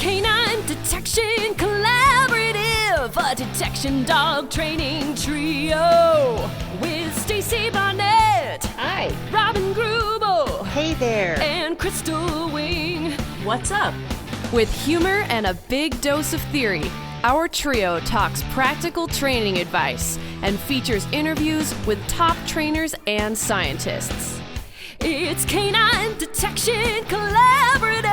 Canine Detection Collaborative, a detection dog training trio with Stacy Barnett. Hi. Robin Greubel. Hey there. And Crystal Wing. What's up? With humor and a big dose of theory, our trio talks practical training advice and features interviews with top trainers and scientists. It's Canine Detection Collaborative.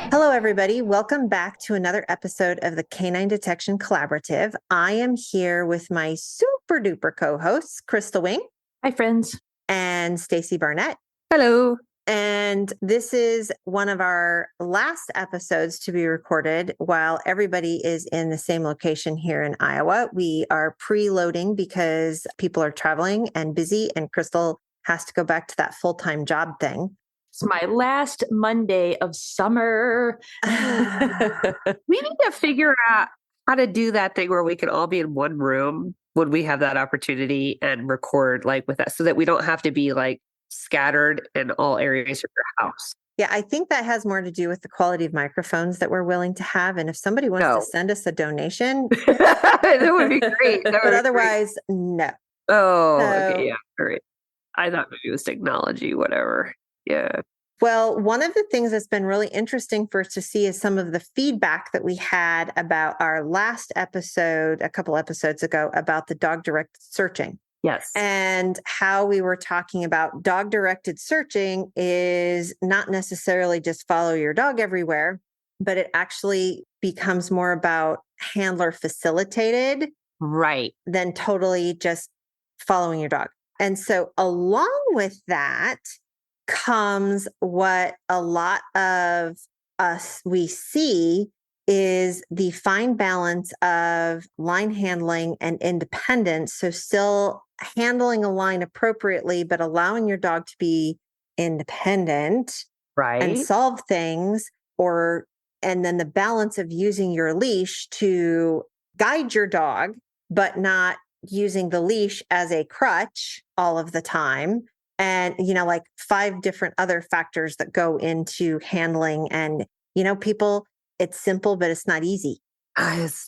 Hello, everybody. Welcome back to another episode of the Canine Detection Collaborative. I am here with my super duper co-hosts, Crystal Wing. Hi, friends. And Stacy Barnett. Hello. And this is one of our last episodes to be recorded while everybody is in the same location here in Iowa. We are preloading because people are traveling and busy, and Crystal has to go back to that full-time job thing. It's my last Monday of summer. We need to figure out how to do that thing where we can all be in one room when we have that opportunity and record like with us so that we don't have to be like scattered in all areas of your house. Yeah, I think that has more to do with the quality of microphones that we're willing to have. And if somebody wants to send us a donation, that would be great. But otherwise, no. Oh, okay. Yeah. All right. I thought maybe it was technology, whatever. Yeah. Well, one of the things that's been really interesting for us to see is some of the feedback that we had about our last episode, a couple episodes ago, about the dog-directed searching. Yes. And how we were talking about dog-directed searching is not necessarily just follow your dog everywhere, but it actually becomes more about handler facilitated. Right. Than totally just following your dog. And so along with that comes what a lot of us we see is the fine balance of line handling and independence. So still handling a line appropriately, but allowing your dog to be independent, right, and solve things, and then the balance of using your leash to guide your dog, but not using the leash as a crutch all of the time. And, like 5 different other factors that go into handling. And, people, it's simple, but it's not easy. I was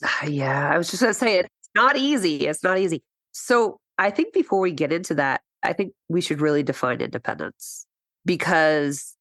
just going to say it's not easy. It's not easy. So I think before we get into that, I think we should really define independence because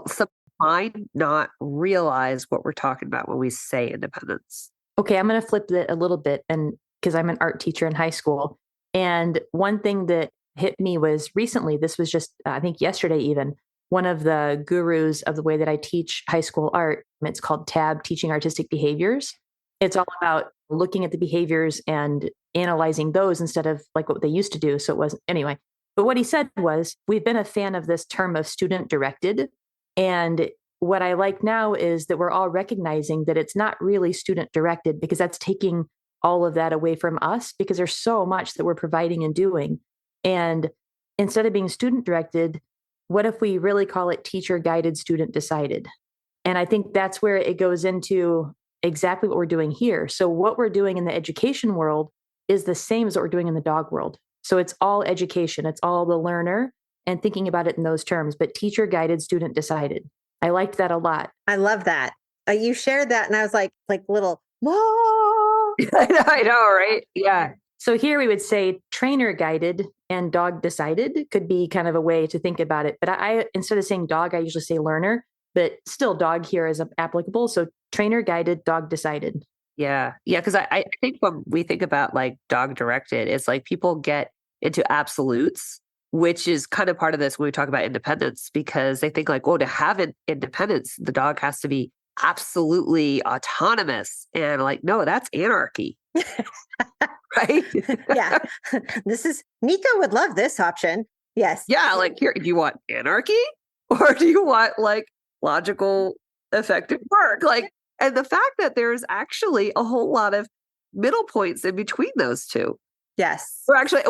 some might not realize what we're talking about when we say independence. Okay, I'm going to flip it a little bit, and because I'm an art teacher in high school. And one thing that hit me was recently, this was just, I think yesterday even, one of the gurus of the way that I teach high school art, it's called TAB, Teaching Artistic Behaviors. It's all about looking at the behaviors and analyzing those instead of like what they used to do. So it wasn't, anyway. But what he said was, we've been a fan of this term of student directed. And what I like now is that we're all recognizing that it's not really student directed because that's taking all of that away from us because there's so much that we're providing and doing. And instead of being student directed, what if we really call it teacher guided, student decided? And I think that's where it goes into exactly what we're doing here. So what we're doing in the education world is the same as what we're doing in the dog world. So it's all education. It's all the learner and thinking about it in those terms, but teacher guided, student decided. I liked that a lot. I love that. You shared that and I was like little, whoa. I know, right? Yeah. So here we would say trainer guided and dog decided could be kind of a way to think about it. But I instead of saying dog, I usually say learner, but still dog here is applicable. So trainer guided, dog decided. Yeah. Yeah. Because I think when we think about like dog directed, it's like people get into absolutes, which is kind of part of this when we talk about independence, because they think like, to have independence, the dog has to be absolutely autonomous. And like, no, that's anarchy. Right? Yeah. Nico would love this option. Yes. Yeah. Like here, do you want anarchy or do you want like logical, effective work? Like, and the fact that there's actually a whole lot of middle points in between those two. Yes. Or actually,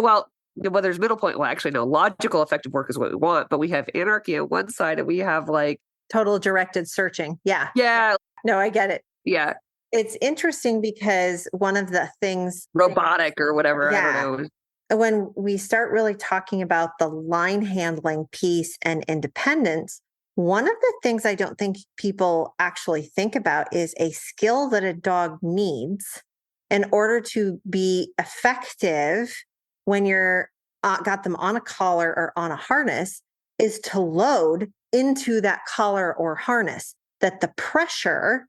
there's middle point. Well, actually, no, logical, effective work is what we want, but we have anarchy on one side and we have like total directed searching. Yeah. Yeah. No, I get it. Yeah. It's interesting because one of the things robotic or whatever, I don't know. When we start really talking about the line handling piece and independence, One of the things I don't think people actually think about is a skill that a dog needs in order to be effective when you're got them on a collar or on a harness is to load into that collar or harness, that the pressure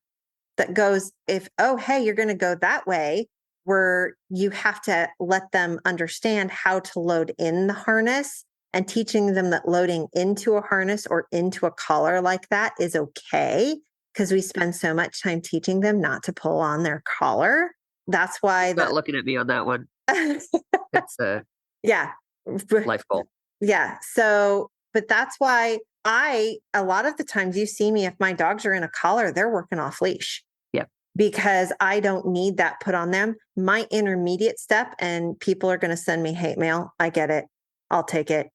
that goes hey, you're going to go that way, where you have to let them understand how to load in the harness, and teaching them that loading into a harness or into a collar like that is okay, because we spend so much time teaching them not to pull on their collar. That's why Not looking at me on that one. It's a yeah. life goal. Yeah. So, but that's why a lot of the times you see me, if my dogs are in a collar, they're working off leash. Yeah. Because I don't need that put on them. My intermediate step, and people are going to send me hate mail. I get it. I'll take it.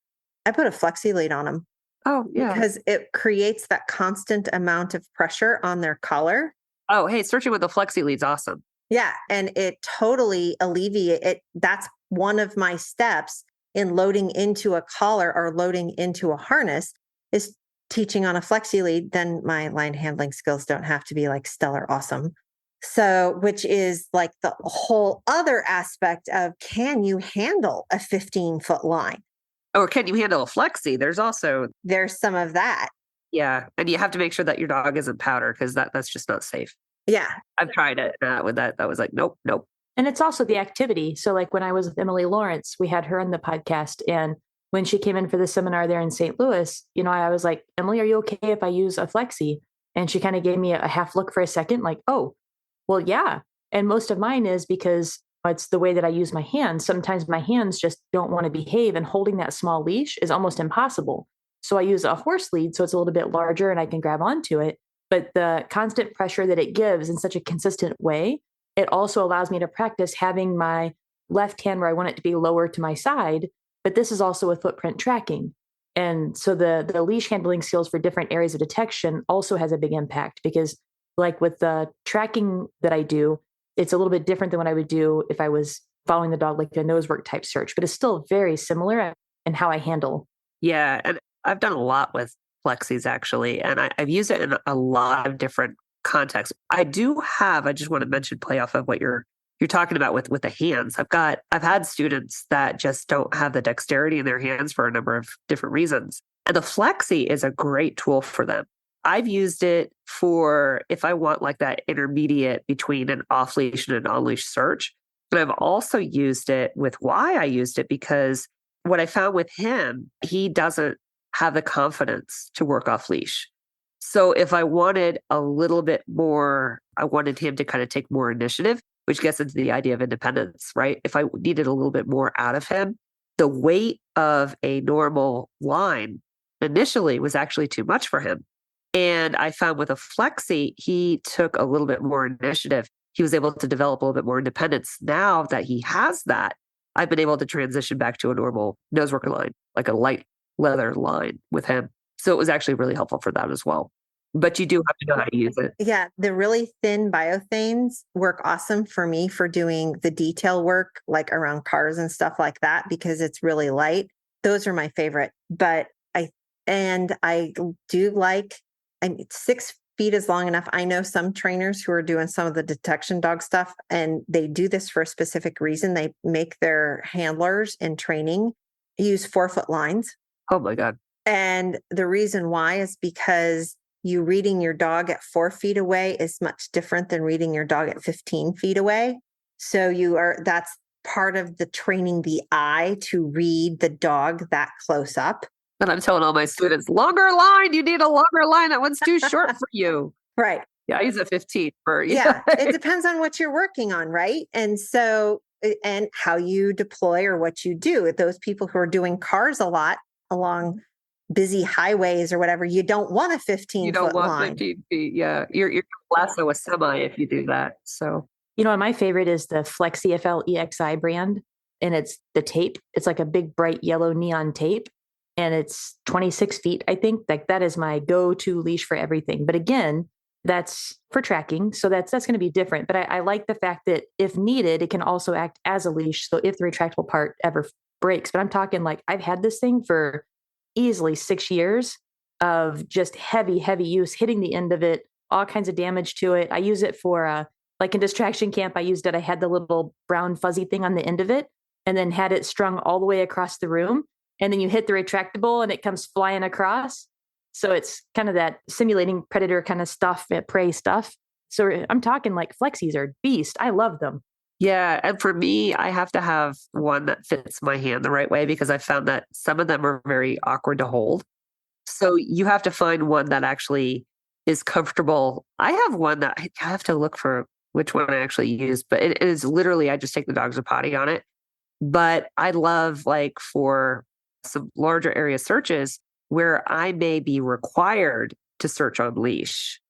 I put a Flexi Lead on them. Oh, yeah. Because it creates that constant amount of pressure on their collar. Oh, hey, searching with the Flexi Lead's awesome. Yeah. And it totally alleviates it. That's one of my steps in loading into a collar or loading into a harness, is teaching on a Flexi Lead. Then my line handling skills don't have to be like stellar awesome. So, which is like the whole other aspect of, can you handle a 15-foot line? Or can you handle a Flexi? There's some of that. Yeah. And you have to make sure that your dog isn't powder, because that's just not safe. Yeah. I've tried it with that. That was like, nope. And it's also the activity. So like when I was with Emily Lawrence, we had her on the podcast. And when she came in for the seminar there in St. Louis, I was like, Emily, are you okay if I use a Flexi? And she kind of gave me a half look for a second, like, oh, well, yeah. And most of mine is because it's the way that I use my hands. Sometimes my hands just don't want to behave, and holding that small leash is almost impossible. So I use a horse lead, so it's a little bit larger and I can grab onto it. But the constant pressure that it gives in such a consistent way, it also allows me to practice having my left hand where I want it to be lower to my side. But this is also with footprint tracking. And so the leash handling skills for different areas of detection also has a big impact, because like with the tracking that I do, it's a little bit different than what I would do if I was following the dog, like a nose work type search, but it's still very similar in how I handle. Yeah. And I've done a lot with Flexis actually, and I've used it in a lot of different contexts. I just want to mention, play off of what you're talking about with the hands. I've had students that just don't have the dexterity in their hands for a number of different reasons. And the Flexi is a great tool for them. I've used it for if I want like that intermediate between an off leash and an on leash search. But I've also used it with why I used it, because what I found with him, he doesn't have the confidence to work off leash. So if I wanted a little bit more, I wanted him to kind of take more initiative, which gets into the idea of independence, right? If I needed a little bit more out of him, the weight of a normal line initially was actually too much for him. And I found with a Flexi, he took a little bit more initiative. He was able to develop a little bit more independence. Now that he has that, I've been able to transition back to a normal nose worker line, like a light leather line with him. So it was actually really helpful for that as well. But you do have to know how to use it. Yeah. The really thin biothanes work awesome for me for doing the detail work, like around cars and stuff like that, because it's really light. Those are my favorite. But I do like, 6 feet is long enough. I know some trainers who are doing some of the detection dog stuff, and they do this for a specific reason. They make their handlers in training use 4-foot lines. Oh my God. And the reason why is because you reading your dog at 4 feet away is much different than reading your dog at 15 feet away. So that's part of the training the eye to read the dog that close up. And I'm telling all my students, longer line, you need a longer line. That one's too short for you. Right. Yeah, I use a 15 for you. Yeah. It depends on what you're working on, right? And so, and how you deploy or what you do. Those people who are doing cars a lot along busy highways or whatever, you don't want a 15-foot line. You don't want 15 feet. Yeah. You're going to lasso a semi if you do that. So, my favorite is the Flexi FLEXI brand, and it's the tape. It's like a big bright yellow neon tape. And it's 26 feet, I think. Like that is my go-to leash for everything. But again, that's for tracking. So that's going to be different. But I like the fact that if needed, it can also act as a leash. So if the retractable part ever breaks, but I'm talking like I've had this thing for easily 6 years. of just heavy, heavy use, hitting the end of it, all kinds of damage to it. I use it for, like in distraction camp, I used it. I had the little brown fuzzy thing on the end of it and then had it strung all the way across the room. And then you hit the retractable and it comes flying across. So it's kind of that simulating predator kind of stuff, prey stuff. So I'm talking like Flexis are beast. I love them. Yeah. And for me, I have to have one that fits my hand the right way because I found that some of them are very awkward to hold. So you have to find one that actually is comfortable. I have one that I have to look for which one I actually use, but it is literally, I just take the dogs to potty on it. But I love like for some larger area searches where I may be required to search on leash.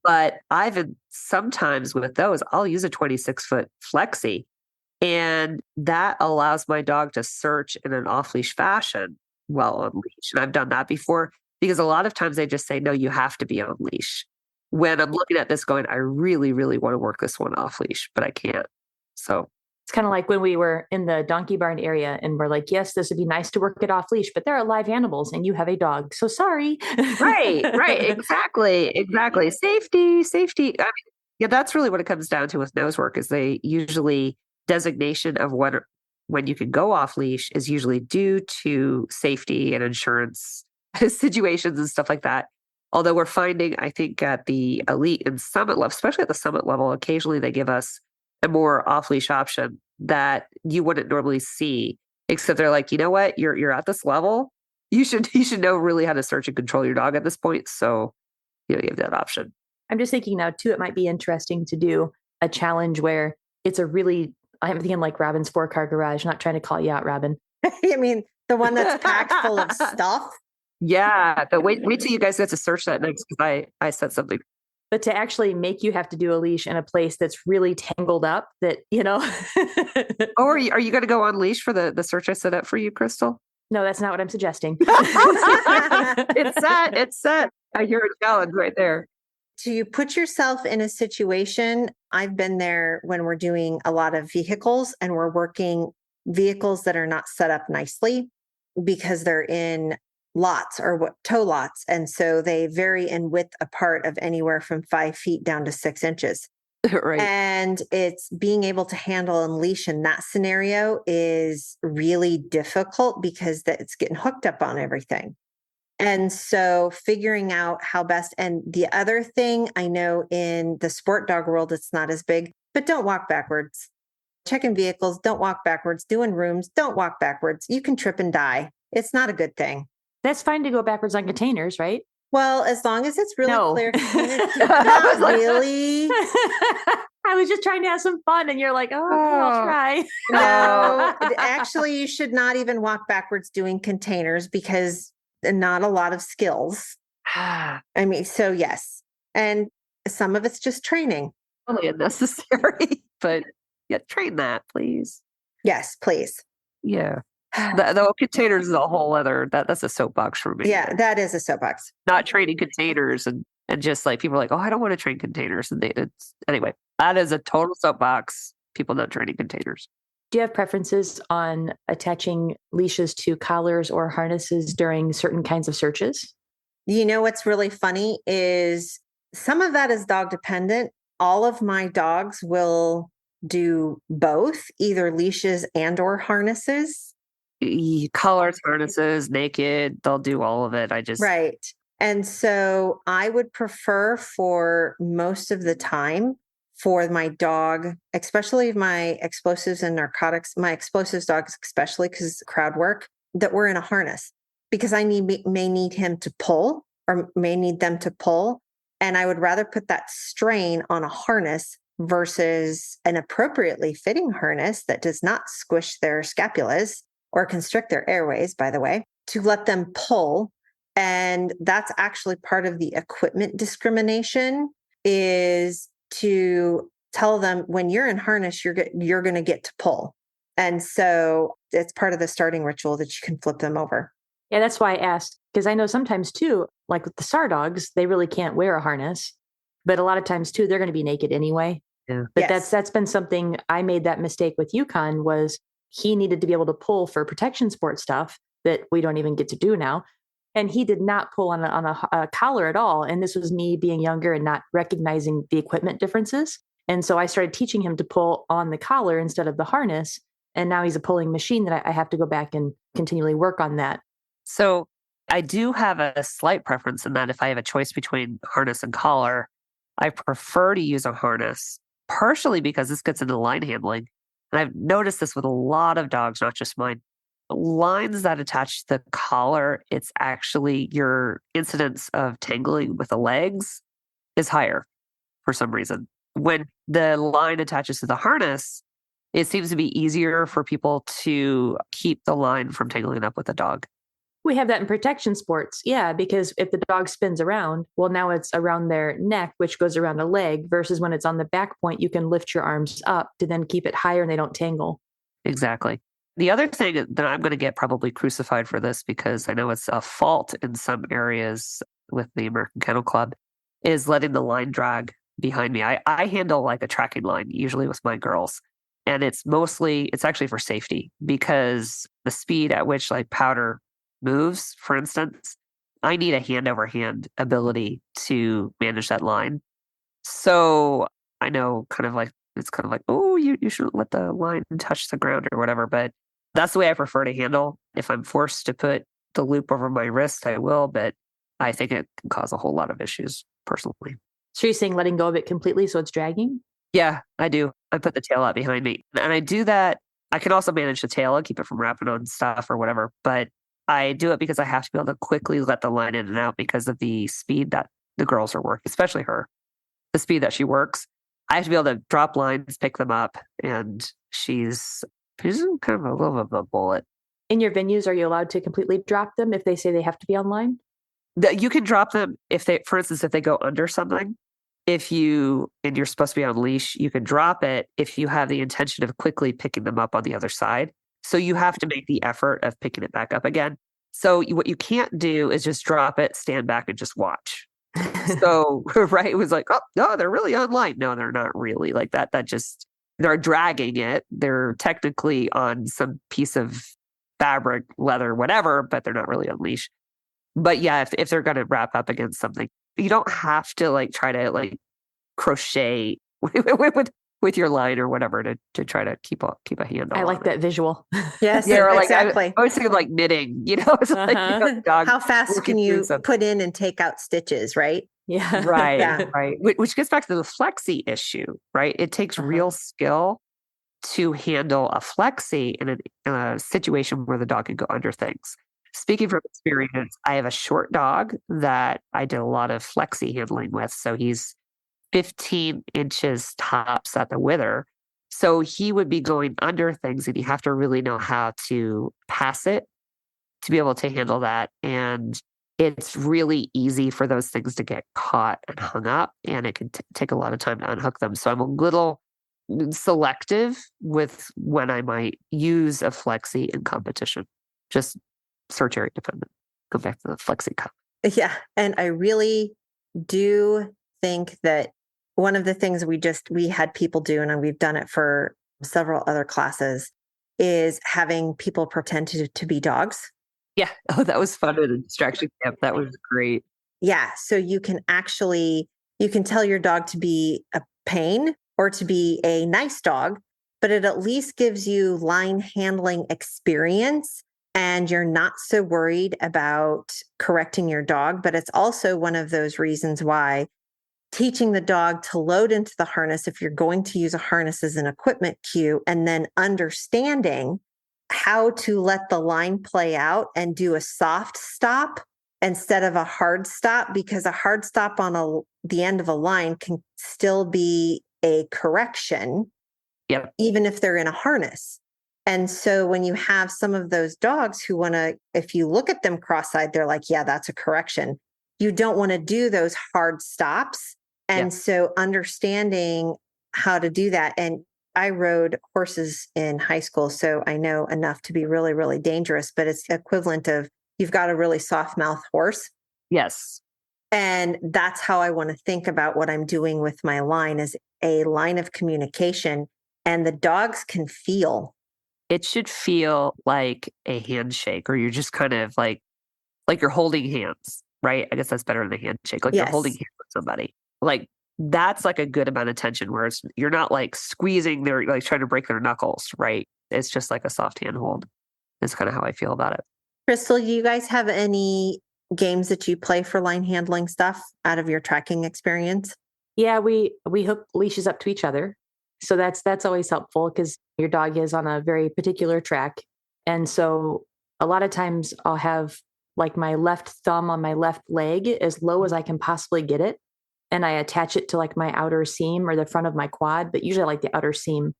But I've sometimes with those, I'll use a 26-foot Flexi, and that allows my dog to search in an off-leash fashion while on leash. And I've done that before because a lot of times they just say, no, you have to be on leash. When I'm looking at this going, I really, really want to work this one off leash, but I can't. So it's kind of like when we were in the donkey barn area and we're like, yes, this would be nice to work it off leash, but there are live animals and you have a dog. So sorry. Right. Exactly. Safety. I mean, yeah, that's really what it comes down to with nose work is they usually designation of when you can go off leash is usually due to safety and insurance situations and stuff like that. Although we're finding, I think at the elite and summit level, especially at the summit level, occasionally they give us a more off-leash option that you wouldn't normally see, except they're like, you know what, you're at this level. You should know really how to search and control your dog at this point. So, you have that option. I'm just thinking now too, it might be interesting to do a challenge where it's I'm thinking like Robin's 4-car garage, not trying to call you out, Robin. I mean, the one that's packed full of stuff. Yeah, but wait till you guys get to search that next because I said something. But to actually make you have to do a leash in a place that's really tangled up that, Oh, are you going to go on leash for the search I set up for you, Crystal? No, that's not what I'm suggesting. It's set. I hear a challenge right there. To put yourself in a situation, I've been there when we're doing a lot of vehicles and we're working vehicles that are not set up nicely because they're in lots or tow lots. And so they vary in width apart of anywhere from 5 feet down to 6 inches. Right. And it's being able to handle and leash in that scenario is really difficult because it's getting hooked up on everything. And so figuring out how best, and the other thing I know in the sport dog world, it's not as big, but don't walk backwards. Checking vehicles, don't walk backwards. Doing rooms, don't walk backwards. You can trip and die. It's not a good thing. That's fine to go backwards on containers, right? Well, as long as it's really clear. Not really. I was just trying to have some fun and you're like, oh, I'll try. No, actually, you should not even walk backwards doing containers because not a lot of skills. I mean, so yes. And some of it's just training. Totally unnecessary, but yeah, train that, please. Yes, please. Yeah. The containers is a whole other, that's a soapbox for me. Yeah, that is a soapbox. Not training containers and just like people are like, oh, I don't want to train containers. And anyway, that is a total soapbox. People not training containers. Do you have preferences on attaching leashes to collars or harnesses during certain kinds of searches? You know, what's really funny is some of that is dog dependent. All of my dogs will do both, either leashes and or harnesses. Collars, harnesses, naked, they'll do all of it. Right. And so I would prefer for most of the time for my dog, especially my explosives and narcotics, my explosives dogs, especially because crowd work, that we're in a harness because I may need him to pull or may need them to pull. And I would rather put that strain on a harness versus an appropriately fitting harness that does not squish their scapulas or constrict their airways, by the way, to let them pull. And that's actually part of the equipment discrimination is to tell them when you're in harness, you're going to get to pull. And so it's part of the starting ritual that you can flip them over. Yeah, that's why I asked, because I know sometimes too, like with the SAR dogs, they really can't wear a harness, but a lot of times too, they're going to be naked anyway. Yeah. But that's been something I made that mistake with Yukon was he needed to be able to pull for protection sport stuff that we don't even get to do now. And he did not pull on a collar at all. And this was me being younger and not recognizing the equipment differences. And so I started teaching him to pull on the collar instead of the harness. And now he's a pulling machine that I have to go back and continually work on that. So I do have a slight preference in that if I have a choice between harness and collar, I prefer to use a harness, partially because this gets into line handling. And I've noticed this with a lot of dogs, not just mine. Lines that attach to the collar, it's actually your incidence of tangling with the legs is higher for some reason. When the line attaches to the harness, it seems to be easier for people to keep the line from tangling up with the dog. We have that in protection sports. Yeah, because if the dog spins around, well, now it's around their neck, which goes around a leg, versus when it's on the back point, you can lift your arms up to then keep it higher and they don't tangle. Exactly. The other thing that I'm going to get probably crucified for this, because I know it's a fault in some areas with the American Kennel Club, is letting the line drag behind me. I handle like a tracking line, usually with my girls. And it's actually for safety, because the speed at which like powder moves, for instance, I need a hand over hand ability to manage that line. So I know it's kind of like, oh, you shouldn't let the line touch the ground or whatever. But that's the way I prefer to handle. If I'm forced to put the loop over my wrist, I will. But I think it can cause a whole lot of issues personally. So you're saying letting go of it completely so it's dragging? Yeah, I do. I put the tail out behind me. And I do that. I can also manage the tail and keep it from wrapping on stuff or whatever. But I do it because I have to be able to quickly let the line in and out because of the speed that the girls are working, especially her, the speed that she works. I have to be able to drop lines, pick them up, and she's kind of a little bit of a bullet. In your venues, are you allowed to completely drop them if they say they have to be online? You can drop them for instance, if they go under something. And you're supposed to be on leash, you can drop it if you have the intention of quickly picking them up on the other side. So you have to make the effort of picking it back up again. So what you can't do is just drop it, stand back, and just watch. So, right, it was like, oh, no, they're really online. No, they're not really like that. They're dragging it. They're technically on some piece of fabric, leather, whatever, but they're not really on leash. But yeah, if they're going to wrap up against something, you don't have to like try to like crochet with your line or whatever to try to keep a handle. I like that visual. Yes, yeah, exactly. I was thinking like knitting, it's like, dog how fast can you put in and take out stitches, right? Yeah. Right, Yeah. right. Which gets back to the flexi issue, right? It takes real skill to handle a flexi in a situation where the dog can go under things. Speaking from experience, I have a short dog that I did a lot of flexi handling with. So he's 15 inches tops at the wither. So he would be going under things and you have to really know how to pass it to be able to handle that. And it's really easy for those things to get caught and hung up, and it can take a lot of time to unhook them. So I'm a little selective with when I might use a flexi in competition. Just search area dependent. Go back to the flexi cup. Yeah. And I really do think that one of the things we had people do, and we've done it for several other classes, is having people pretend to be dogs. Yeah. Oh, that was fun at a distraction camp. That was great. Yeah. So you can tell your dog to be a pain or to be a nice dog, but it at least gives you line handling experience and you're not so worried about correcting your dog. But it's also one of those reasons why teaching the dog to load into the harness, if you're going to use a harness as an equipment cue, and then understanding how to let the line play out and do a soft stop instead of a hard stop, because a hard stop on the end of a line can still be a correction, yep, even if they're in a harness. And so when you have some of those dogs who if you look at them cross-eyed, they're like, yeah, that's a correction. You don't want to do those hard stops. And so understanding how to do that. And I rode horses in high school, so I know enough to be really, really dangerous, but it's equivalent of you've got a really soft mouth horse. Yes. And that's how I want to think about what I'm doing with my line, as a line of communication. And the dogs can feel. It should feel like a handshake, or you're just kind of like like you're holding hands, right? I guess that's better than a handshake. Like you're holding Yes. hands with somebody. Like that's like a good amount of tension where you're not like squeezing their, like trying to break their knuckles, right? It's just like a soft hand hold. That's kind of how I feel about it. Crystal, you guys have any games that you play for line handling stuff out of your tracking experience? Yeah, we hook leashes up to each other. So that's always helpful because your dog is on a very particular track. And so a lot of times I'll have like my left thumb on my left leg as low as I can possibly get it. And I attach it to like my outer seam or the front of my quad, but usually I like the outer seam.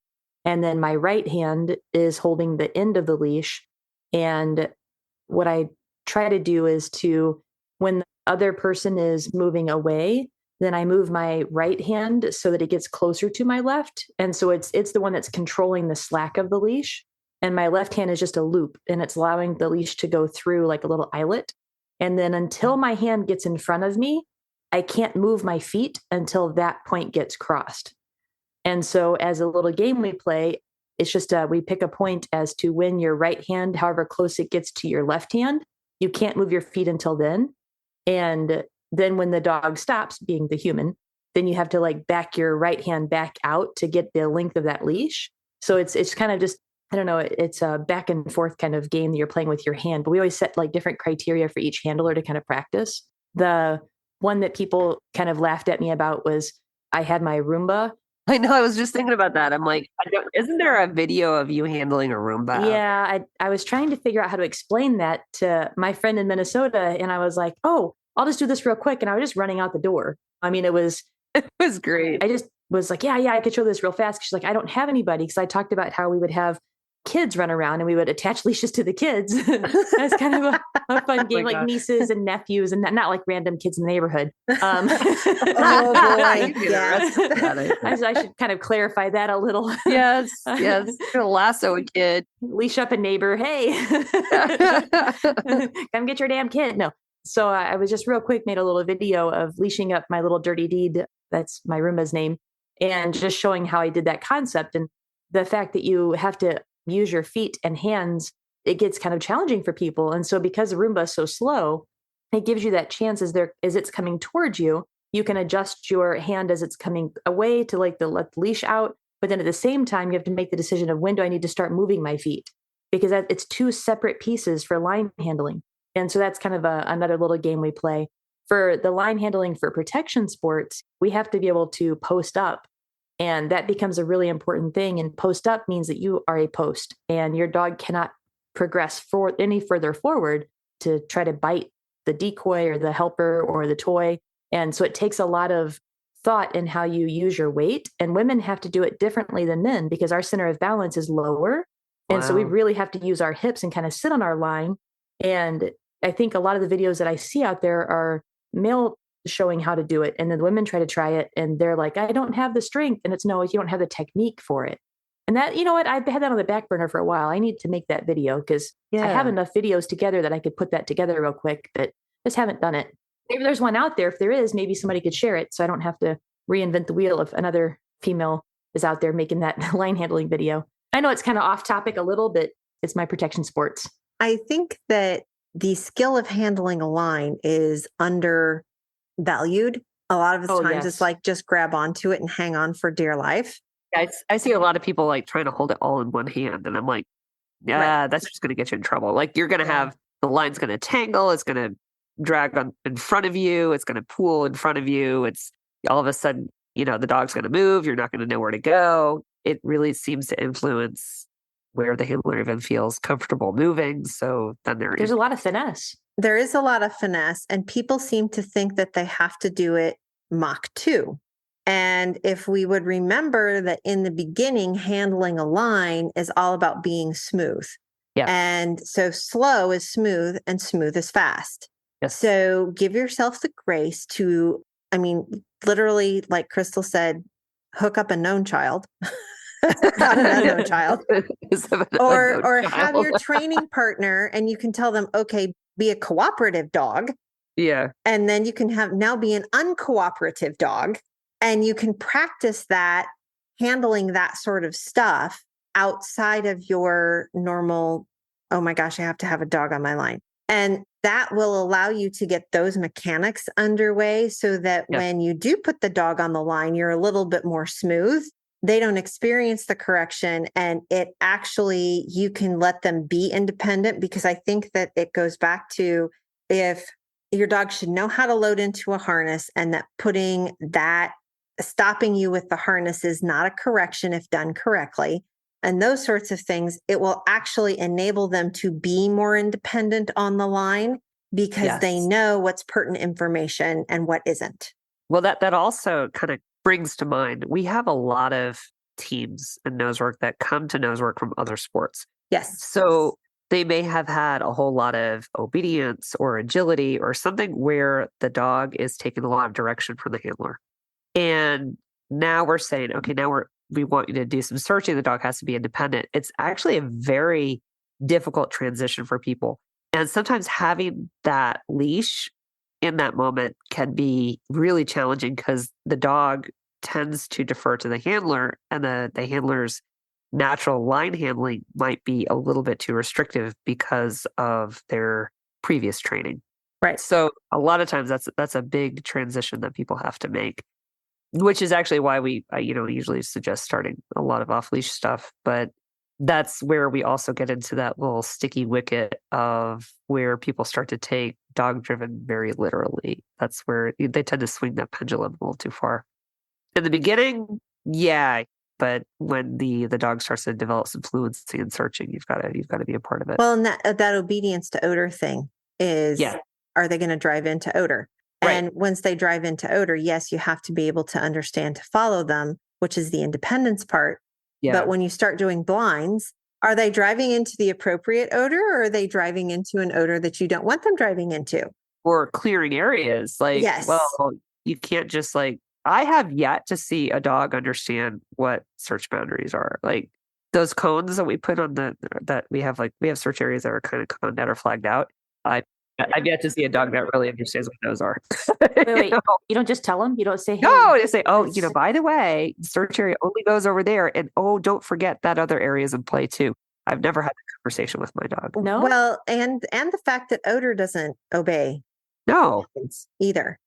And then my right hand is holding the end of the leash. And what I try to do is to, when the other person is moving away, then I move my right hand so that it gets closer to my left. And so it's the one that's controlling the slack of the leash. And my left hand is just a loop and it's allowing the leash to go through like a little eyelet. And then until my hand gets in front of me, I can't move my feet until that point gets crossed. And so as a little game we play, it's just we pick a point as to when your right hand, however close it gets to your left hand, you can't move your feet until then. And then when the dog stops being the human, then you have to like back your right hand back out to get the length of that leash. So it's kind of just, I don't know, it's a back and forth kind of game that you're playing with your hand, but we always set like different criteria for each handler to kind of practice. The one that people kind of laughed at me about was I had my Roomba. I know. I was just thinking about that. I'm like, isn't there a video of you handling a Roomba? Yeah, I was trying to figure out how to explain that to my friend in Minnesota. And I was like, oh, I'll just do this real quick. And I was just running out the door. I mean, it was great. I just was like, yeah, I could show this real fast. She's like, I don't have anybody. Because I talked about how we would have kids run around and we would attach leashes to the kids. That's kind of a fun game, like nieces and nephews and not like random kids in the neighborhood. Oh boy, yes. I should kind of clarify that a little. Yes. Lasso a kid. Leash up a neighbor. Hey, come get your damn kid. No. So I was just real quick, made a little video of leashing up my little dirty deed. That's my Roomba's name. And just showing how I did that concept and the fact that you have to use your feet and hands, it gets kind of challenging for people. And so because the Roomba is so slow, it gives you that chance as it's coming towards you, you can adjust your hand as it's coming away to like let the leash out. But then at the same time, you have to make the decision of when do I need to start moving my feet? Because it's two separate pieces for line handling. And so that's kind of another little game we play. For the line handling for protection sports, we have to be able to post up. And that becomes a really important thing. And post up means that you are a post and your dog cannot progress any further forward to try to bite the decoy or the helper or the toy. And so it takes a lot of thought in how you use your weight. And women have to do it differently than men because our center of balance is lower. And so we really have to use our hips and kind of sit on our line. And I think a lot of the videos that I see out there are male showing how to do it. And then women try to try it and they're like, I don't have the strength. And it's no, you don't have the technique for it. And that, you know what, I've had that on the back burner for a while. I need to make that video because I have enough videos together that I could put that together real quick, but just haven't done it. Maybe there's one out there. If there is, maybe somebody could share it so I don't have to reinvent the wheel if another female is out there making that line handling video. I know it's kind of off topic a little, but it's my protection sports. I think that the skill of handling a line is undervalued. A lot of the times it's like just grab onto it and hang on for dear life. I see a lot of people like trying to hold it all in one hand. And I'm like, that's just going to get you in trouble. Like you're going to have, the line's going to tangle. It's going to drag on in front of you. It's going to pool in front of you. It's all of a sudden, the dog's going to move. You're not going to know where to go. It really seems to influence where the handler even feels comfortable moving. So then there's a lot of finesse. There is a lot of finesse, and people seem to think that they have to do it Mach 2. And if we would remember that in the beginning, handling a line is all about being smooth. Yeah. And so slow is smooth and smooth is fast. Yes. So give yourself the grace to, literally, like Crystal said, hook up a known child. Not an unknown child. Or have your training partner and you can tell them, okay, be a cooperative dog. Yeah. And then you can now be an uncooperative dog. And you can practice that, handling that sort of stuff outside of your normal, oh my gosh, I have to have a dog on my line. And that will allow you to get those mechanics underway so that when you do put the dog on the line, you're a little bit more smooth. They don't experience the correction, and it actually, you can let them be independent, because I think that it goes back to, if your dog should know how to load into a harness, and that stopping you with the harness is not a correction if done correctly, and those sorts of things, it will actually enable them to be more independent on the line, because they know what's pertinent information and what isn't. Well, that also kind of brings to mind, we have a lot of teams in nose work that come to nose work from other sports. Yes. So they may have had a whole lot of obedience or agility or something where the dog is taking a lot of direction from the handler. And now we're saying, okay, now we want you to do some searching. The dog has to be independent. It's actually a very difficult transition for people. And sometimes having that leash in that moment can be really challenging, because the dog tends to defer to the handler, and the handler's natural line handling might be a little bit too restrictive because of their previous training. Right. So a lot of times that's a big transition that people have to make, which is actually why we usually suggest starting a lot of off-leash stuff. But that's where we also get into that little sticky wicket of where people start to take dog-driven very literally. That's where they tend to swing that pendulum a little too far. In the beginning, yeah, but when the dog starts to develop some fluency in searching, you've got to be a part of it. Well, and that obedience to odor thing is, are they going to drive into odor? Right. And once they drive into odor, yes, you have to be able to understand to follow them, which is the independence part. Yeah. But when you start doing blinds, are they driving into the appropriate odor, or are they driving into an odor that you don't want them driving into? Or clearing areas. Well, you can't just I have yet to see a dog understand what search boundaries are. Like those cones that we put on that we have search areas that are kind of coned out or flagged out. I've yet to see a dog that really understands what those are. Wait. You don't just tell them? You don't say, hey. No, they say, by the way, search area only goes over there. And don't forget that other area is in play too. I've never had a conversation with my dog. No. Well, and the fact that odor doesn't obey. No. Either.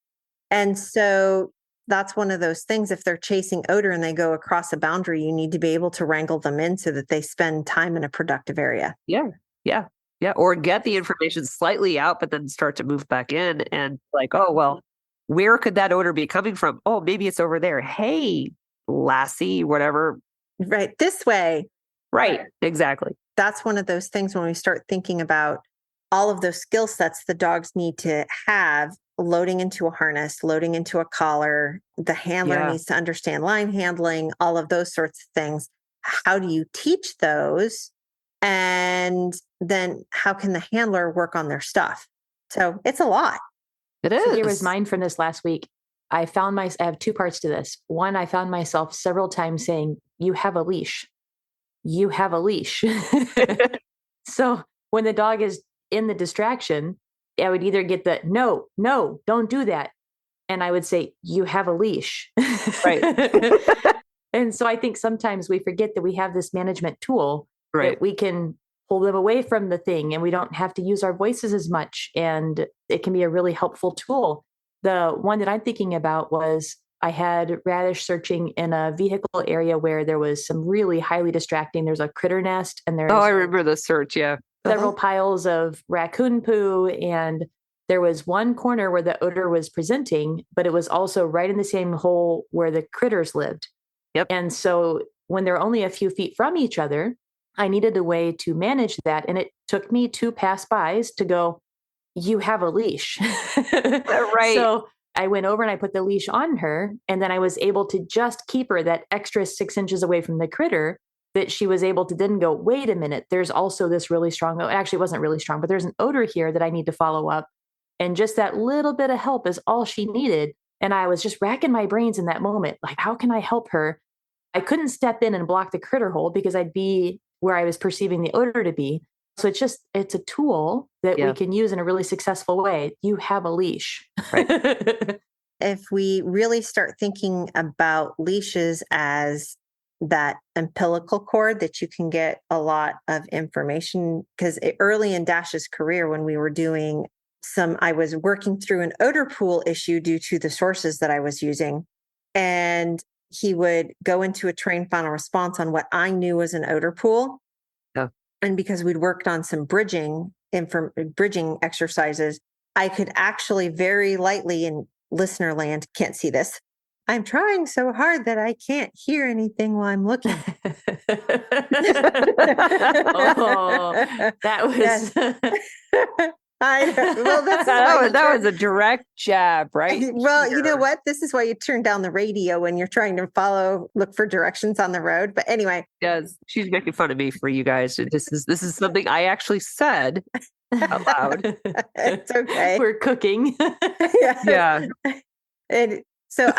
And so that's one of those things. If they're chasing odor and they go across a boundary, you need to be able to wrangle them in so that they spend time in a productive area. Yeah. Yeah. Yeah. Or get the information slightly out, but then start to move back in and oh, well, where could that odor be coming from? Oh, maybe it's over there. Hey, lassie, whatever. Right. This way. Right. Exactly. That's one of those things when we start thinking about all of those skill sets the dogs need to have, loading into a harness, loading into a collar. The handler needs to understand line handling, all of those sorts of things. How do you teach those? And then how can the handler work on their stuff? So it's a lot. It is. So here was mine from this last week. I have two parts to this. One, I found myself several times saying, you have a leash. You have a leash. So when the dog is in the distraction, I would either get the, no, don't do that. And I would say, you have a leash. Right. And so I think sometimes we forget that we have this management tool that we can pull them away from the thing, and we don't have to use our voices as much. And it can be a really helpful tool. The one that I'm thinking about was I had radish searching in a vehicle area where there was some really highly distracting. There's a critter nest, and there's I remember the search. Yeah. Several piles of raccoon poo. And there was one corner where the odor was presenting, but it was also right in the same hole where the critters lived. Yep. And so when they're only a few feet from each other, I needed a way to manage that. And it took me 2 pass-bys to go, you have a leash. Right. So I went over and I put the leash on her, and then I was able to just keep her that extra 6 inches away from the critter, that she was able to then go, wait a minute, there's also this really strong, actually it wasn't really strong, but there's an odor here that I need to follow up. And just that little bit of help is all she needed. And I was just racking my brains in that moment. Like, how can I help her? I couldn't step in and block the critter hole because I'd be where I was perceiving the odor to be. So it's a tool that we can use in a really successful way. You have a leash. Right. If we really start thinking about leashes as that umbilical cord that you can get a lot of information, because early in Dash's career, when we were doing I was working through an odor pool issue due to the sources that I was using. And he would go into a trained final response on what I knew was an odor pool. Yeah. And because we'd worked on some bridging exercises, I could actually very lightly, in listener land can't see this, I'm trying so hard that I can't hear anything while I'm looking. That was... Yes. Well, that was a direct jab, right? Well, you know what? This is why you turn down the radio when you're trying to look for directions on the road. But anyway. Yes, she's making fun of me for you guys. This is something I actually said out loud. It's okay. We're cooking. Yeah. And so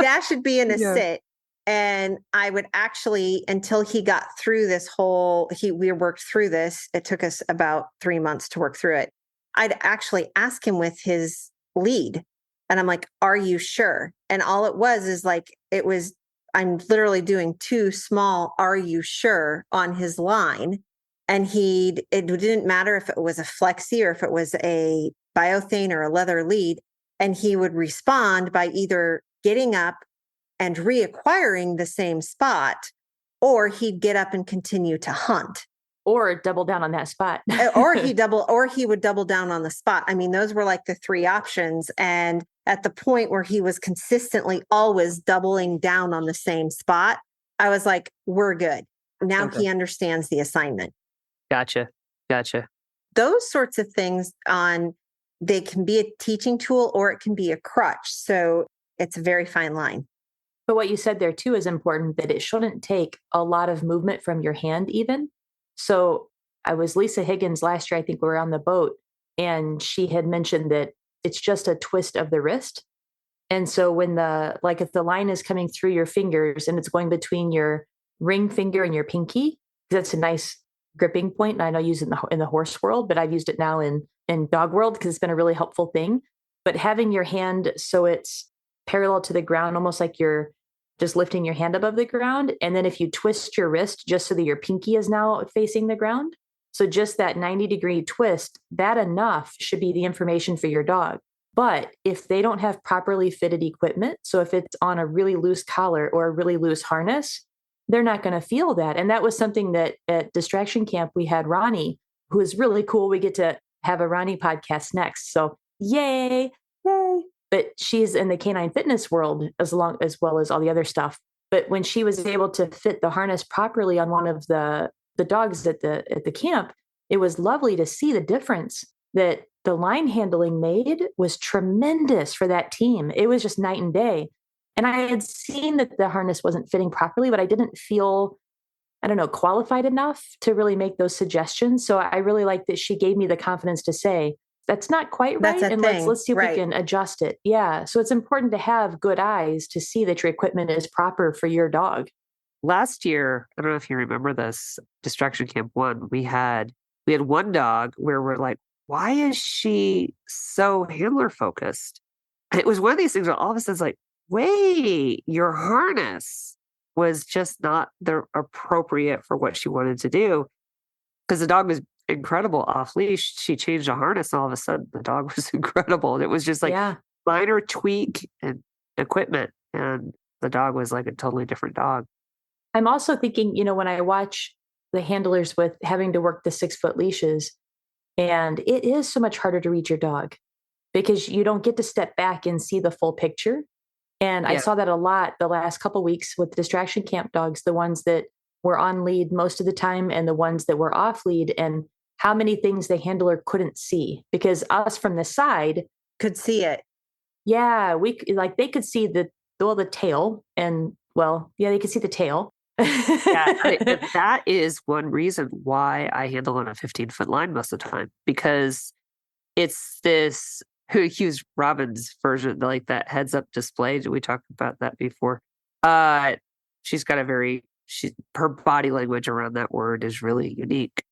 Dash would be in a sit, and I would actually, until he got through this we worked through this. It took us about 3 months to work through it. I'd actually ask him with his lead, and I'm like, are you sure? And all it was is I'm literally doing 2 small, are you sure on his line. And it didn't matter if it was a Flexi or if it was a biothane or a leather lead. And he would respond by either getting up and reacquiring the same spot, or he'd get up and continue to hunt. Or double down on that spot. or he would double down on the spot. I mean, those were like the 3 options. And at the point where he was consistently always doubling down on the same spot, I was like, we're good. Now he understands the assignment. Gotcha. Those sorts of things they can be a teaching tool or it can be a crutch. So it's a very fine line. But what you said there too is important, that it shouldn't take a lot of movement from your hand even. So I was Lisa Higgins last year, I think we were on the boat, and she had mentioned that it's just a twist of the wrist. And so when if the line is coming through your fingers and it's going between your ring finger and your pinky, that's a nice gripping point. And I know I use it in the horse world, but I've used it now in dog world because it's been a really helpful thing. But having your hand so it's parallel to the ground, almost like you're just lifting your hand above the ground. And then if you twist your wrist just so that your pinky is now facing the ground, so just that 90-degree twist, that enough should be the information for your dog. But if they don't have properly fitted equipment, so if it's on a really loose collar or a really loose harness, they're not going to feel that. And that was something that at Distraction Camp, we had Ronnie, who is really cool. We get to have a Ronnie podcast next. So yay. But she's in the canine fitness world as well as all the other stuff. But when she was able to fit the harness properly on one of the dogs at the camp, it was lovely to see the difference that the line handling made was tremendous for that team. It was just night and day. And I had seen that the harness wasn't fitting properly, but I didn't feel, qualified enough to really make those suggestions. So I really like that she gave me the confidence to say, that's not quite right. And let's see if we can adjust it. Yeah. So it's important to have good eyes to see that your equipment is proper for your dog. Last year, I don't know if you remember this, Distraction Camp 1, we had one dog where we're like, why is she so handler focused? And it was one of these things where all of a sudden it's like, wait, your harness was just not the appropriate for what she wanted to do. Because the dog was incredible off leash. She changed the harness and all of a sudden the dog was incredible. And it was just like minor tweak and equipment. And the dog was like a totally different dog. I'm also thinking, when I watch the handlers with having to work the 6-foot leashes, and it is so much harder to read your dog because you don't get to step back and see the full picture. And I saw that a lot the last couple of weeks with Distraction Camp dogs, the ones that were on lead most of the time and the ones that were off lead, and how many things the handler couldn't see because us from the side could see it. Yeah. They could see the tail and they could see the tail. That is one reason why I handle on a 15-foot line most of the time, because it's this use Robin's version, like that heads up display. We talked about that before. She's got her body language around that word is really unique.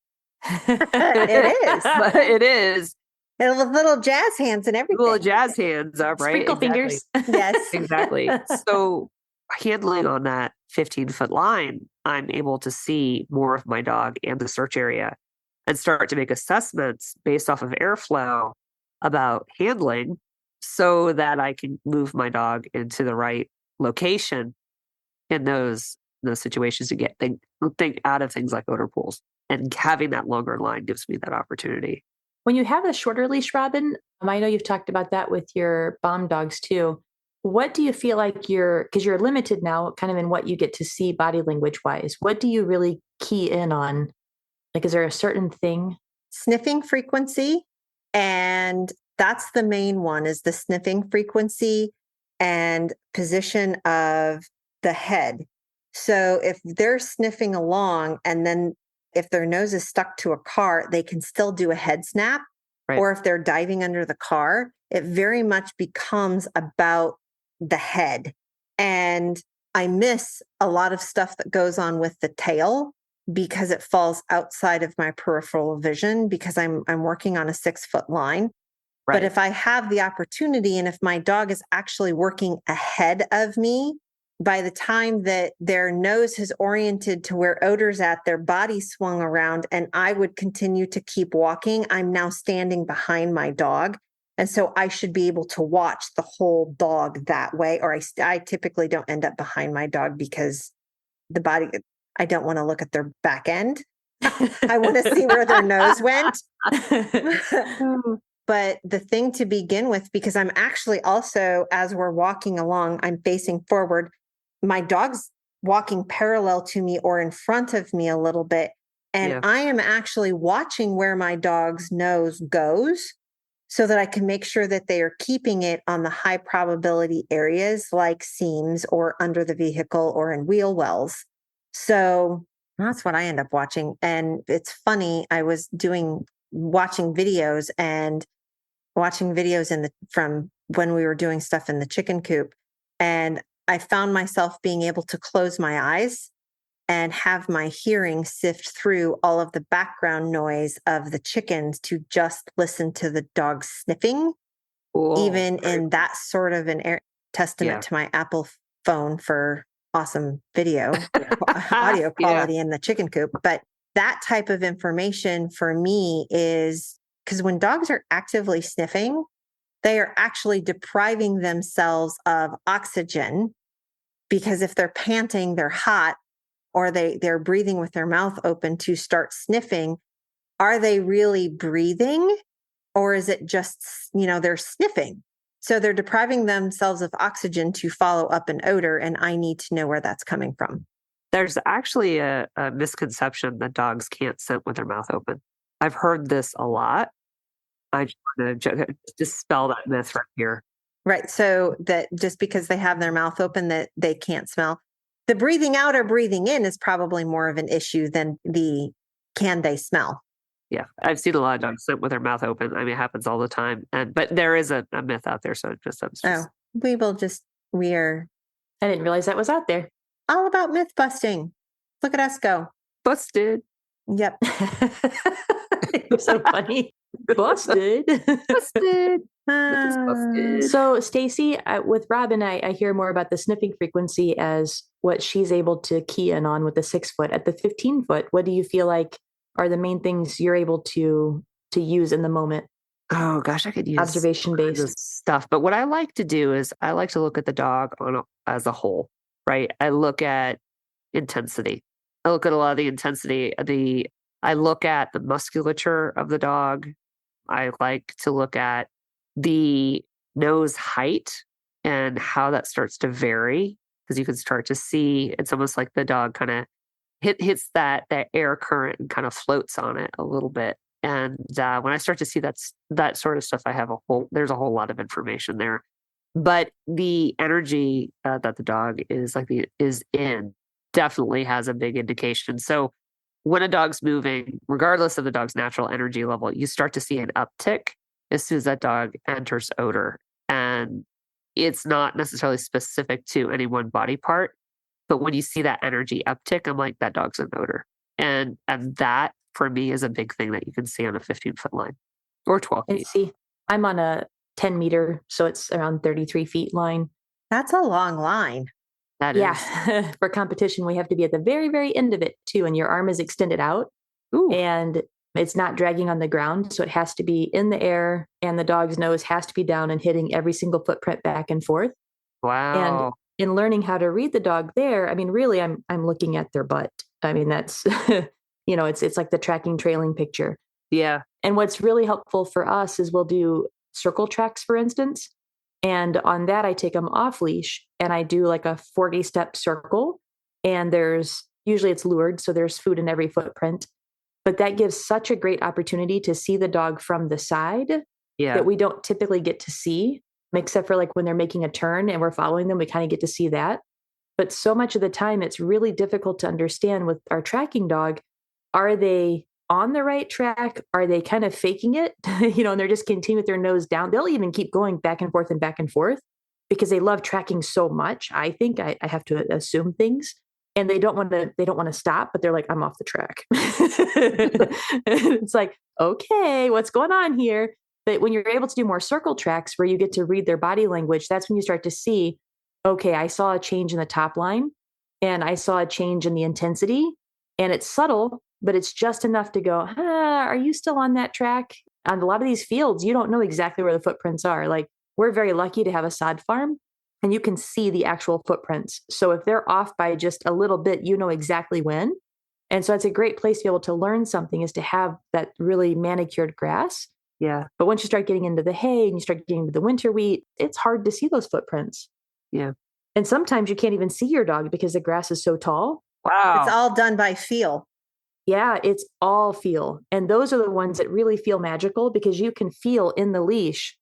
It is. And with little jazz hands and everything. Little jazz hands up, right? Sprinkle fingers. Yes. Exactly. So handling on that 15-foot line, I'm able to see more of my dog and the search area and start to make assessments based off of airflow about handling so that I can move my dog into the right location in those situations to get think out of things like odor pools. And having that longer line gives me that opportunity. When you have a shorter leash, Robin, I know you've talked about that with your bomb dogs too. What do you feel like because you're limited now kind of in what you get to see body language wise, what do you really key in on? Like, is there a certain thing? Sniffing frequency. And that's the main one, is the sniffing frequency and position of the head. So if they're sniffing along and then if their nose is stuck to a car, they can still do a head snap. Right. Or if they're diving under the car, it very much becomes about the head. And I miss a lot of stuff that goes on with the tail because it falls outside of my peripheral vision because I'm working on a 6-foot line. Right. But if I have the opportunity and if my dog is actually working ahead of me, by the time that their nose has oriented to where odor's at, their body swung around and I would continue to keep walking, I'm now standing behind my dog. And so I should be able to watch the whole dog that way. Or I typically don't end up behind my dog because I don't want to look at their back end. I want to see where their nose went. But the thing to begin with, because I'm actually also, as we're walking along, I'm facing forward. My dog's walking parallel to me or in front of me a little bit. And I am actually watching where my dog's nose goes so that I can make sure that they are keeping it on the high probability areas like seams or under the vehicle or in wheel wells. So that's what I end up watching. And it's funny, I was watching videos from when we were doing stuff in the chicken coop. And I found myself being able to close my eyes and have my hearing sift through all of the background noise of the chickens to just listen to the dogs sniffing, even in that sort of an testament to my Apple phone for awesome video, audio quality in the chicken coop. But that type of information for me is because when dogs are actively sniffing, they are actually depriving themselves of oxygen because if they're panting, they're hot, or they're breathing with their mouth open to start sniffing. Are they really breathing? Or is it just, they're sniffing? So they're depriving themselves of oxygen to follow up an odor, and I need to know where that's coming from. There's actually a misconception that dogs can't scent with their mouth open. I've heard this a lot. I just want to dispel that myth right here. Right. So that just because they have their mouth open that they can't smell. The breathing out or breathing in is probably more of an issue than can they smell? Yeah. I've seen a lot of dogs scent with their mouth open. I mean, it happens all the time. But there is a myth out there. So we are. I didn't realize that was out there. All about myth busting. Look at us go. Busted. Yep. You're so funny. Busted. Busted. So Stacy, with Robin, I hear more about the sniffing frequency as what she's able to key in on with the 6-foot. At the 15-foot, what do you feel like are the main things you're able to use in the moment? Oh gosh, I could use observation-based stuff. But what I like to do is I like to look at the dog as a whole, right? I look at intensity. I look at a lot of the intensity. I look at the musculature of the dog. I like to look at the nose height and how that starts to vary, because you can start to see it's almost like the dog kind of hits that air current and kind of floats on it a little bit. And when I start to see that sort of stuff, there's a whole lot of information there. But the energy that the dog is in definitely has a big indication. So when a dog's moving, regardless of the dog's natural energy level, you start to see an uptick as soon as that dog enters odor. And it's not necessarily specific to any one body part, but when you see that energy uptick, I'm like, that dog's in odor. And that for me is a big thing that you can see on a 15-foot line or 12 feet. See, I'm on a 10 meter, so it's around 33 feet line. That's a long line. That is. Yeah. For competition, we have to be at the very, very end of it too. And your arm is extended out. Ooh. And it's not dragging on the ground. So it has to be in the air, and the dog's nose has to be down and hitting every single footprint back and forth. Wow. And in learning how to read the dog there, I mean, really, I'm looking at their butt. I mean, that's, it's like the tracking trailing picture. Yeah. And what's really helpful for us is we'll do circle tracks, for instance. And on that, I take them off leash and I do like a 40-step circle. And usually it's lured, so there's food in every footprint. But that gives such a great opportunity to see the dog from the side that we don't typically get to see, except for like when they're making a turn and we're following them, we kind of get to see that. But so much of the time, it's really difficult to understand with our tracking dog. Are they on the right track? Are they kind of faking it? And they're just continuing with their nose down. They'll even keep going back and forth because they love tracking so much. I think I have to assume things. And they don't want to stop, but they're like, I'm off the track. It's like, okay, what's going on here? But when you're able to do more circle tracks where you get to read their body language, that's when you start to see, okay, I saw a change in the top line and I saw a change in the intensity, and it's subtle, but it's just enough to go, are you still on that track? On a lot of these fields, you don't know exactly where the footprints are. Like, we're very lucky to have a sod farm, and you can see the actual footprints. So if they're off by just a little bit, you know exactly when. And so it's a great place to be able to learn something, is to have that really manicured grass. Yeah. But once you start getting into the hay and you start getting into the winter wheat, it's hard to see those footprints. Yeah. And sometimes you can't even see your dog because the grass is so tall. Wow. It's all done by feel. Yeah, it's all feel. And those are the ones that really feel magical, because you can feel in the leash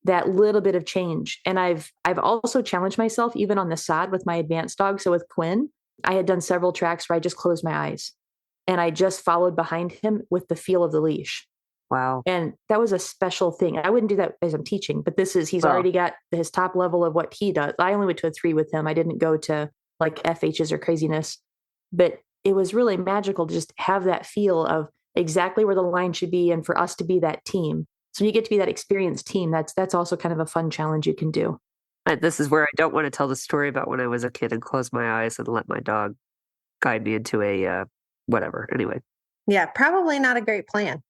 that little bit of change. And I've also challenged myself even on the sod with my advanced dog. So with Quinn, I had done several tracks where I just closed my eyes and I just followed behind him with the feel of the leash. Wow. And that was a special thing. I wouldn't do that as I'm teaching, but he's already got his top level of what he does. I only went to a 3 with him. I didn't go to like FHs or craziness, but it was really magical to just have that feel of exactly where the line should be, and for us to be that team. So you get to be that experienced team. That's also kind of a fun challenge you can do. This is where I don't want to tell the story about when I was a kid and close my eyes and let my dog guide me into a whatever. Anyway. Yeah, probably not a great plan.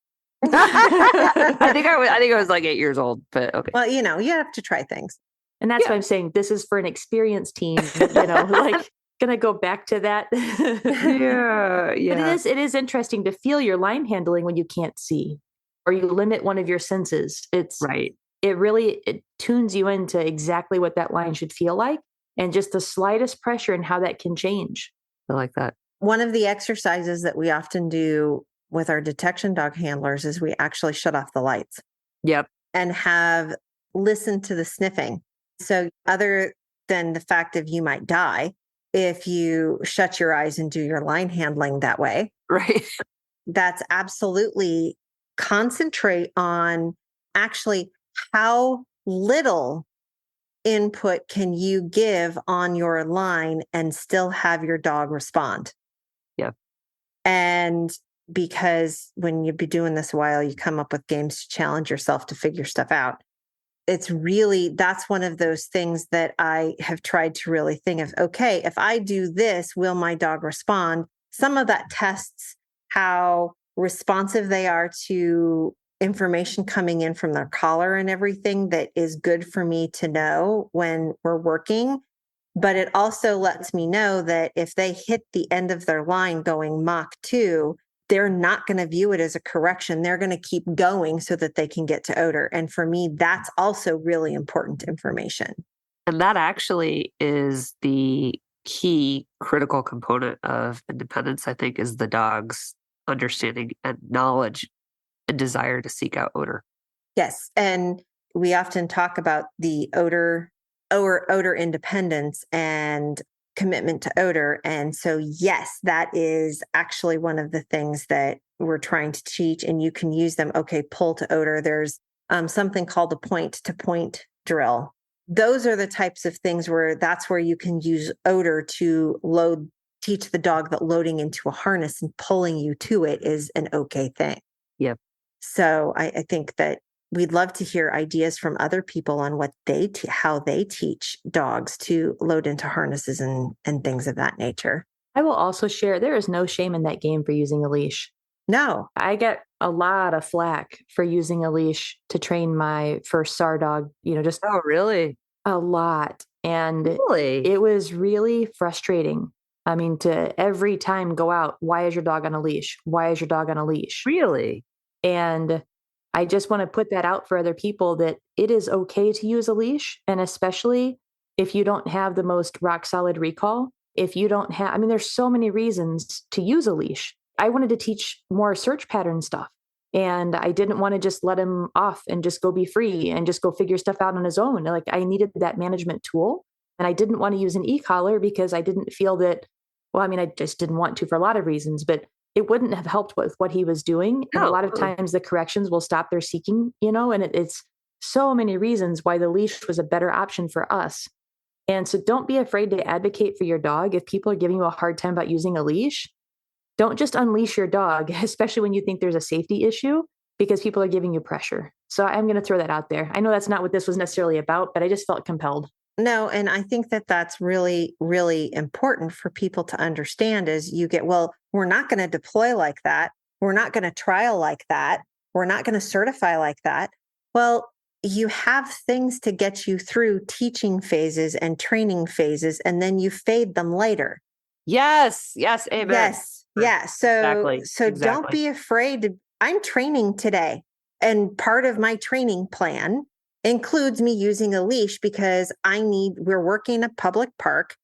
I think I was like 8 years old, but okay. Well, you have to try things. And that's why I'm saying this is for an experienced team, like gonna go back to that. Yeah. But it is interesting to feel your line handling when you can't see, or you limit one of your senses. It's right. It tunes you into exactly what that line should feel like, and just the slightest pressure and how that can change. I like that. One of the exercises that we often do with our detection dog handlers is we actually shut off the lights. Yep. And have listened to the sniffing. So other than the fact of you might die if you shut your eyes and do your line handling that way. Right. That's absolutely concentrate on actually how little input can you give on your line and still have your dog respond. Yeah. And because when you'd be doing this a while, you come up with games to challenge yourself to figure stuff out. That's one of those things that I have tried to really think of, okay, if I do this, will my dog respond? Some of that tests how responsive they are to information coming in from their collar and everything that is good for me to know when we're working. But it also lets me know that if they hit the end of their line going Mach 2, they're not going to view it as a correction. They're going to keep going so that they can get to odor. And for me, that's also really important information. And that actually is the key critical component of independence, I think, is the dog's understanding and knowledge and desire to seek out odor. Yes. And we often talk about the odor independence and commitment to odor. And so, yes, that is actually one of the things that we're trying to teach. And you can use them. Okay, pull to odor. There's something called the point to point drill. Those are the types of things where that's where you can use odor to teach the dog that loading into a harness and pulling you to it is an okay thing. Yep. So I think that we'd love to hear ideas from other people on what they how they teach dogs to load into harnesses and things of that nature. I will also share, there is no shame in that game for using a leash. No. I get a lot of flack for using a leash to train my first SAR dog, just Oh, really? a lot. And Really? it was really frustrating. I mean, to every time go out, why is your dog on a leash? Why is your dog on a leash? Really? And I just want to put that out for other people that it is okay to use a leash. And especially if you don't have the most rock solid recall, if you don't have, I mean, there's so many reasons to use a leash. I wanted to teach more search pattern stuff. And I didn't want to just let him off and just go be free and just go figure stuff out on his own. Like, I needed that management tool. And I didn't want to use an e-collar because I didn't feel that, well, I mean, I just didn't want to for a lot of reasons, but it wouldn't have helped with what he was doing. And a lot of times the corrections will stop their seeking, and it's so many reasons why the leash was a better option for us. And so don't be afraid to advocate for your dog. If people are giving you a hard time about using a leash, don't just unleash your dog, especially when you think there's a safety issue, because people are giving you pressure. So I'm going to throw that out there. I know that's not what this was necessarily about, but I just felt compelled. No, and I think that that's really, really important for people to understand is we're not going to deploy like that. We're not going to trial like that. We're not going to certify like that. Well, you have things to get you through teaching phases and training phases, and then you fade them later. Yes. Amen. Yes. Yeah. So, Exactly. Don't be afraid I'm training today. And part of my training plan includes me using a leash because we're working a public park.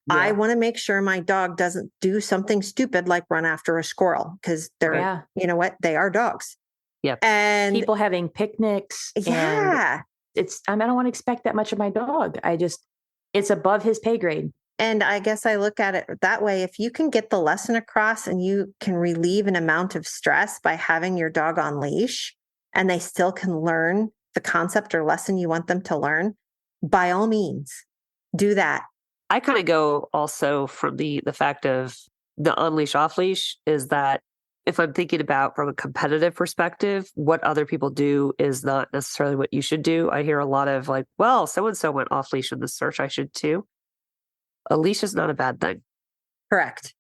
Yeah. I want to make sure my dog doesn't do something stupid like run after a squirrel because they're, you know what? They are dogs. Yep. And people having picnics. Yeah. And I don't want to expect that much of my dog. It's above his pay grade. And I guess I look at it that way. If you can get the lesson across and you can relieve an amount of stress by having your dog on leash and they still can learn the concept or lesson you want them to learn, by all means, do that. I kind of go also from the fact of the unleash off leash is that if I'm thinking about from a competitive perspective, what other people do is not necessarily what you should do. I hear a lot of like, well, so-and-so went off leash in the search, I should too. A leash is not a bad thing. Correct.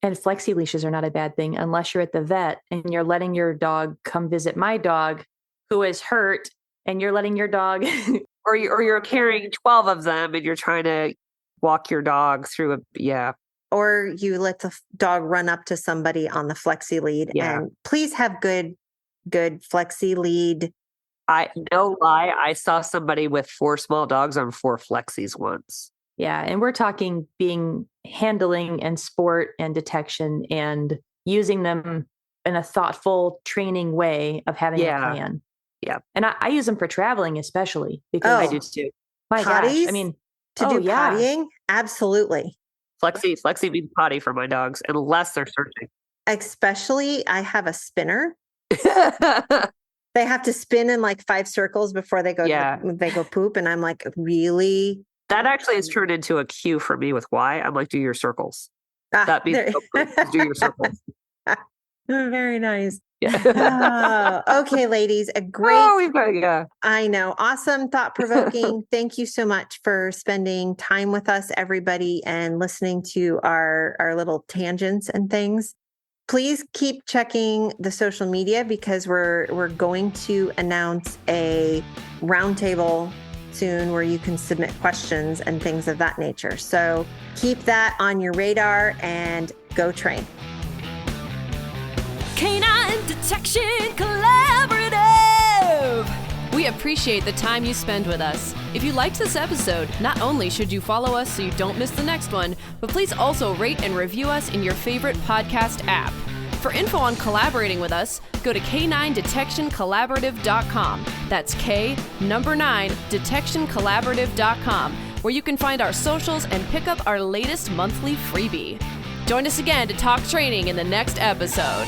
And flexi leashes are not a bad thing unless you're at the vet and you're letting your dog come visit my dog who is hurt and you're letting your dog or you're carrying 12 of them and you're trying to walk your dog through or you let the dog run up to somebody on the Flexi Lead. Yeah. And please have good Flexi Lead. No lie, I saw somebody with 4 small dogs on 4 Flexis once. Yeah. And we're talking handling and sport and detection and using them in a thoughtful training way of having a plan. Yeah. And I use them for traveling, especially because I do too. My potties? Gosh. I mean, to do pottying? Absolutely. Flexi means potty for my dogs, unless they're searching. Especially, I have a spinner. They have to spin in like 5 circles before they go they go poop. And I'm like, really? That actually has turned into a cue for me with why. I'm like, do your circles. That means do your circles. Very nice. Yeah. Okay, ladies, a great. We've got I know. Awesome. Thought-provoking. Thank you so much for spending time with us, everybody, and listening to our little tangents and things. Please keep checking the social media because we're going to announce a roundtable soon where you can submit questions and things of that nature. So keep that on your radar and go train. Canine Detection Collaborative! We appreciate the time you spend with us. If you liked this episode, not only should you follow us so you don't miss the next one, but please also rate and review us in your favorite podcast app. For info on collaborating with us, go to k9detectioncollaborative.com. That's K9detectioncollaborative.com, where you can find our socials and pick up our latest monthly freebie. Join us again to talk training in the next episode.